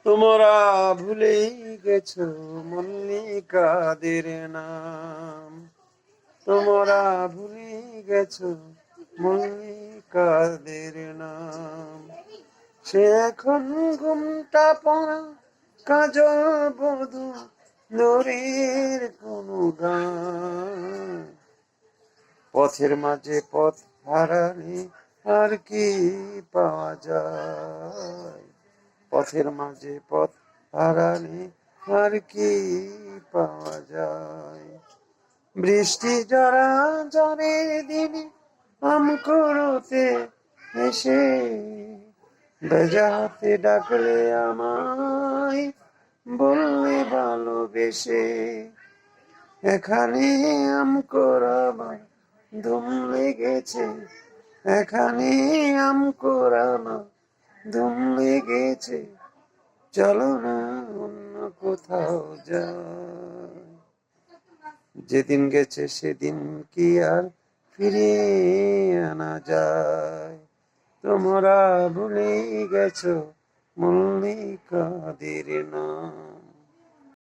তোমরা ভুলেই গেছো মল্লিকাদের নাম। তোমরা ভুলেই গেছো মল্লিকাদের নাম। সে এখন ঘুমটা পড়া কাজল বধু নূরের কোনো গান। পথের মাঝে পথ হারালে আর কি পাওয়া যায়? পথের মাঝে পথ হারালে আর কি পাওয়া যায়? বৃষ্টি জরা ঝড়ের দিনে আম কুড়োতে এসে ভেজা হাতে ডাকলে আমায়, বললে ভালোবেসে। এখানে আম কোরাবার ধুম লেগেছে, এখানে আম কোরাবার ধুম লেগেছে, চলো না অন্য কোথাও যাই। যেদিন গেছে সেদিন কি আর ফিরিয়ে আনা যায়? তোমরা ভুলে গেছো মল্লিকাদের নাম।